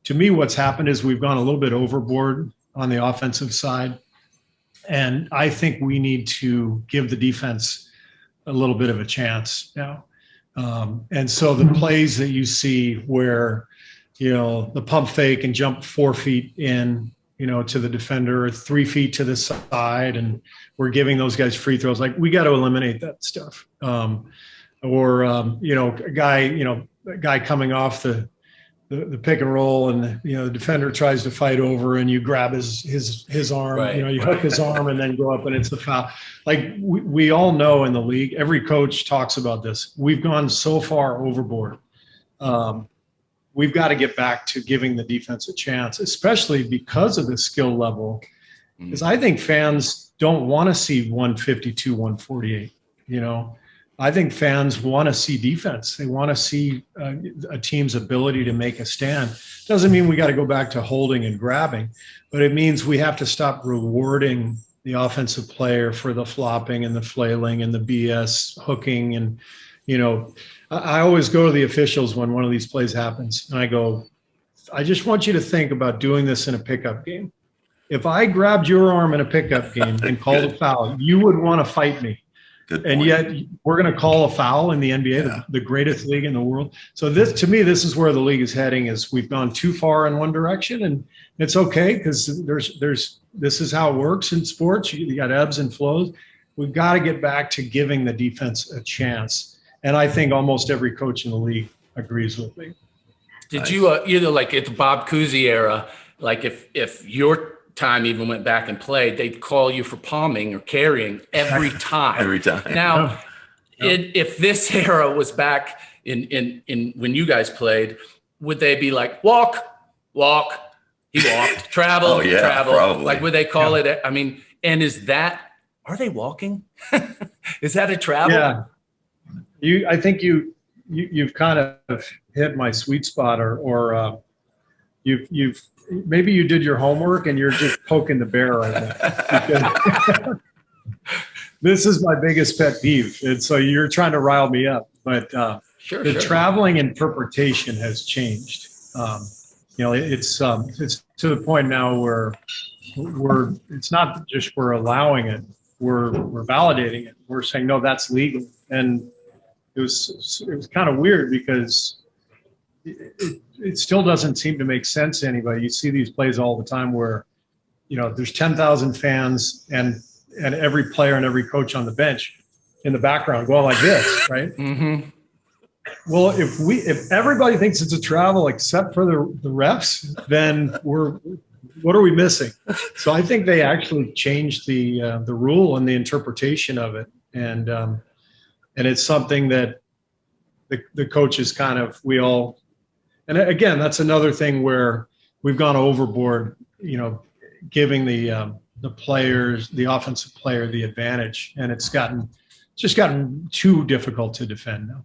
to me, what's happened is we've gone a little bit overboard on the offensive side. And I think we need to give the defense a little bit of a chance now. And so the plays that you see where, the pump fake and jump 4 feet in, to the defender, or 3 feet to the side, and we're giving those guys free throws. Like, we got to eliminate that stuff. Or a guy coming off the pick and roll, and the defender tries to fight over, and you grab his arm, right, you hook his arm and then go up, and it's the foul. Like, we all know in the league, every coach talks about this. We've gone so far overboard. We've got to get back to giving the defense a chance, especially because of the skill level. Because I think fans don't want to see 152, 148. I think fans want to see defense. They want to see a team's ability to make a stand. Doesn't mean we got to go back to holding and grabbing, but it means we have to stop rewarding the offensive player for the flopping and the flailing and the BS hooking. And, I always go to the officials when one of these plays happens, and I go, I just want you to think about doing this in a pickup game. If I grabbed your arm in a pickup game and called a foul, you would want to fight me. And yet we're going to call a foul in the NBA, the greatest league in the world. So to me, this is where the league is heading. Is we've gone too far in one direction, and it's okay, because this is how it works in sports. You got ebbs and flows. We've got to get back to giving the defense a chance. And I think almost every coach in the league agrees with me. Did you, like at the Bob Cousy era, like if your time even went back and played, they'd call you for palming or carrying every time. Every time. Now, if this era was back in when you guys played, would they be like, walk, he walked, travel, travel? Probably. Like, would they call it? I mean, and are they walking? Is that a travel? Yeah. I think you've kind of hit my sweet spot, or you've maybe you did your homework and you're just poking the bear right now. This is my biggest pet peeve, and so you're trying to rile me up. But the traveling interpretation has changed. It's to the point now where it's not just we're allowing it, we're validating it. We're saying, no, that's legal. And it was kind of weird, because it still doesn't seem to make sense to anybody. You see these plays all the time where, there's 10,000 fans and every player and every coach on the bench in the background going like this, right? Mm-hmm. Well, if everybody thinks it's a travel except for the refs, then what are we missing? So I think they actually changed the rule and the interpretation of it, and it's something that the coaches and again, that's another thing where we've gone overboard, giving the players, the offensive player, the advantage, and it's just gotten too difficult to defend now.